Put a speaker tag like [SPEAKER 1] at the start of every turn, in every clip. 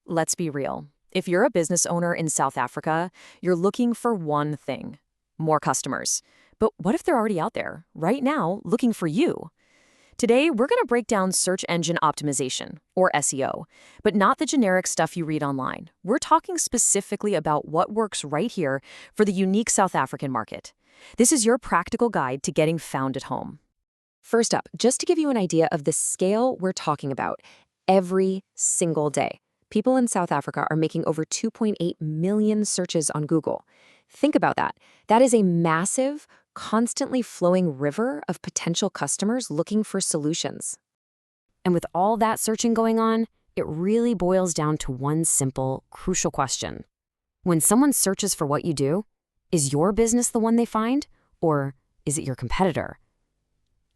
[SPEAKER 1] Let's be real. If you're a business owner in South Africa, you're looking for one thing: more customers. But what if they're already out there, right now, looking for you? Today, we're going to break down search engine optimization, or SEO, but not the generic stuff you read online. We're talking specifically about what works right here for the unique South African market. This is your practical guide to getting found at home. First up, just to give you an idea of the scale we're talking about, every single day, people in South Africa are making over 2.8 million searches on Google. Think about that. That is a massive, constantly flowing river of potential customers looking for solutions. And with all that searching going on, it really boils down to one simple, crucial question. When someone searches for what you do, is your business the one they find, or is it your competitor?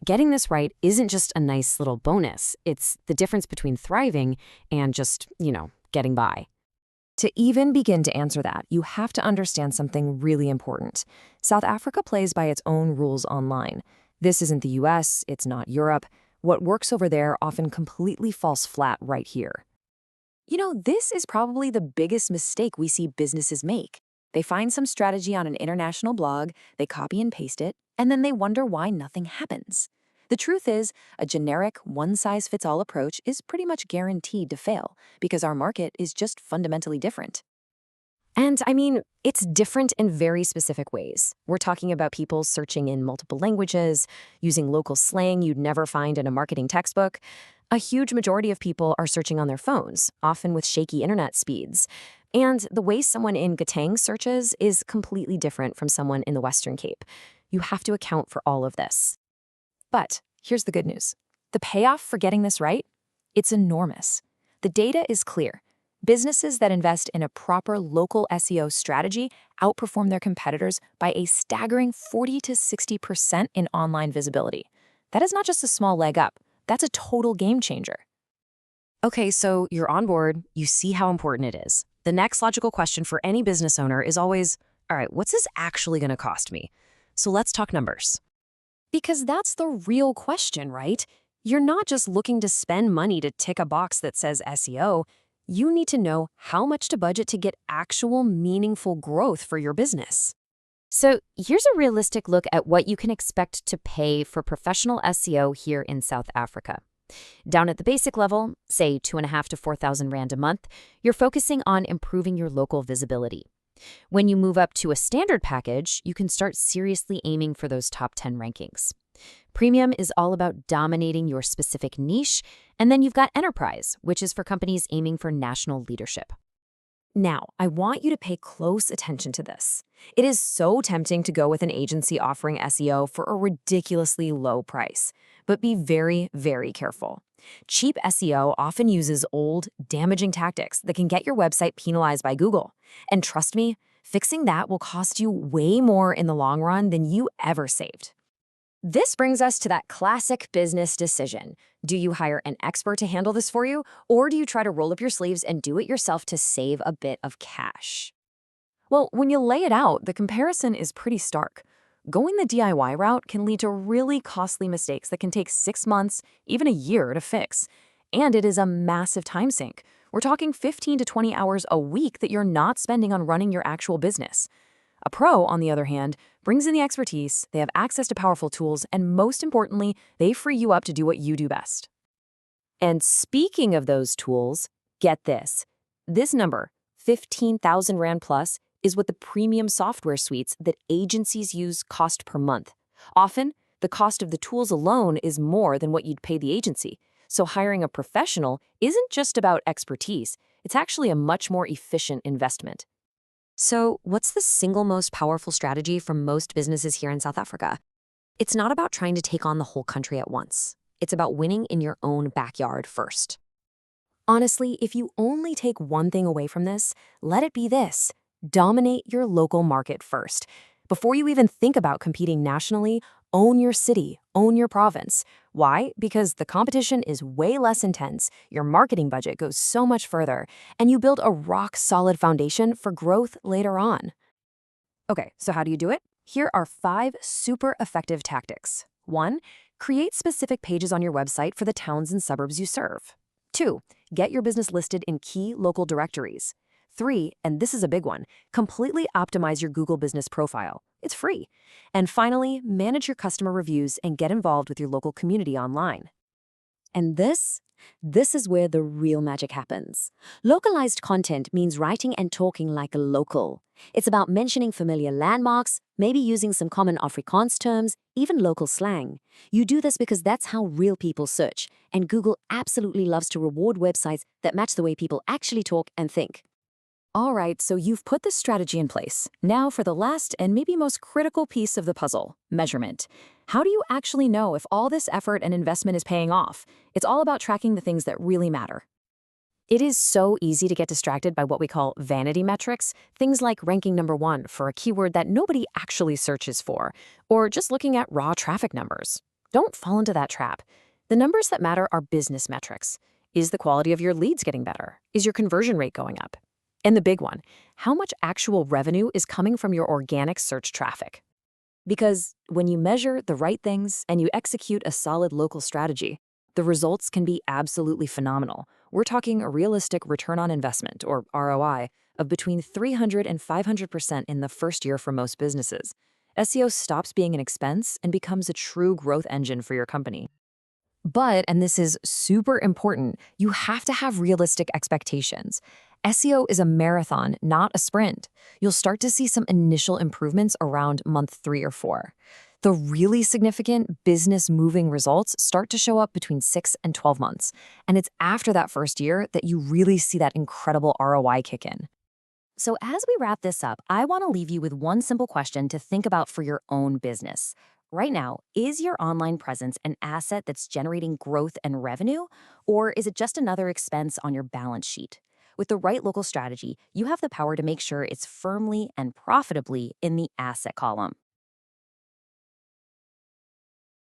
[SPEAKER 1] Getting this right isn't just a nice little bonus. It's the difference between thriving and just, getting by. To even begin to answer that, you have to understand something really important. South Africa plays by its own rules online. This isn't the US, it's not Europe. What works over there often completely falls flat right here. This is probably the biggest mistake we see businesses make. They find some strategy on an international blog, they copy and paste it, and then they wonder why nothing happens. The truth is, a generic, one-size-fits-all approach is pretty much guaranteed to fail because our market is just fundamentally different. And it's different in very specific ways. We're talking about people searching in multiple languages, using local slang you'd never find in a marketing textbook. A huge majority of people are searching on their phones, often with shaky internet speeds. And the way someone in Gauteng searches is completely different from someone in the Western Cape. You have to account for all of this. But here's the good news. The payoff for getting this right? It's enormous. The data is clear. Businesses that invest in a proper local SEO strategy outperform their competitors by a staggering 40 to 60% in online visibility. That is not just a small leg up. That's a total game changer. Okay, so you're on board. You see how important it is. The next logical question for any business owner is always, all right, what's this actually going to cost me? So let's talk numbers. Because that's the real question, right? You're not just looking to spend money to tick a box that says SEO. You need to know how much to budget to get actual meaningful growth for your business. So here's a realistic look at what you can expect to pay for professional SEO here in South Africa. Down at the basic level, say 2,500 to 4,000 Rand a month, you're focusing on improving your local visibility. When you move up to a standard package, you can start seriously aiming for those top 10 rankings. Premium is all about dominating your specific niche, and then you've got enterprise, which is for companies aiming for national leadership. Now, I want you to pay close attention to this. It is so tempting to go with an agency offering SEO for a ridiculously low price, but be very, very careful. Cheap SEO often uses old, damaging tactics that can get your website penalized by Google. And trust me, fixing that will cost you way more in the long run than you ever saved. This brings us to that classic business decision. Do you hire an expert to handle this for you, or do you try to roll up your sleeves and do it yourself to save a bit of cash? Well, when you lay it out, the comparison is pretty stark. Going the DIY route can lead to really costly mistakes that can take 6 months, even a year to fix. And it is a massive time sink. We're talking 15 to 20 hours a week that you're not spending on running your actual business. A pro, on the other hand, brings in the expertise, they have access to powerful tools, and most importantly, they free you up to do what you do best. And speaking of those tools, get this. This number, 15,000 Rand plus, is what the premium software suites that agencies use cost per month. Often, the cost of the tools alone is more than what you'd pay the agency. So hiring a professional isn't just about expertise, it's actually a much more efficient investment. So what's the single most powerful strategy for most businesses here in South Africa? It's not about trying to take on the whole country at once. It's about winning in your own backyard first. Honestly, if you only take one thing away from this, let it be this: dominate your local market first. Before you even think about competing nationally, own your city, own your province. Why? Because the competition is way less intense, your marketing budget goes so much further, and you build a rock-solid foundation for growth later on. Okay, so how do you do it? Here are 5 super effective tactics. 1. Create specific pages on your website for the towns and suburbs you serve. 2. Get your business listed in key local directories. 3, and this is a big one, completely optimize your Google Business Profile. It's free. And finally, manage your customer reviews and get involved with your local community online. And this is where the real magic happens. Localized content means writing and talking like a local. It's about mentioning familiar landmarks, maybe using some common Afrikaans terms, even local slang. You do this because that's how real people search, and Google absolutely loves to reward websites that match the way people actually talk and think. All right, so you've put this strategy in place. Now for the last and maybe most critical piece of the puzzle, measurement. How do you actually know if all this effort and investment is paying off? It's all about tracking the things that really matter. It is so easy to get distracted by what we call vanity metrics, things like ranking number 1 for a keyword that nobody actually searches for, or just looking at raw traffic numbers. Don't fall into that trap. The numbers that matter are business metrics. Is the quality of your leads getting better? Is your conversion rate going up? And the big one, how much actual revenue is coming from your organic search traffic? Because when you measure the right things and you execute a solid local strategy, the results can be absolutely phenomenal. We're talking a realistic return on investment, or ROI, of between 300 and 500% in the first year for most businesses. SEO stops being an expense and becomes a true growth engine for your company. But, and this is super important, you have to have realistic expectations. SEO is a marathon, not a sprint. You'll start to see some initial improvements around month 3 or 4. The really significant business-moving results start to show up between 6 and 12 months. And it's after that first year that you really see that incredible ROI kick in. So as we wrap this up, I want to leave you with one simple question to think about for your own business. Right now, is your online presence an asset that's generating growth and revenue, or is it just another expense on your balance sheet? With the right local strategy, you have the power to make sure it's firmly and profitably in the asset column.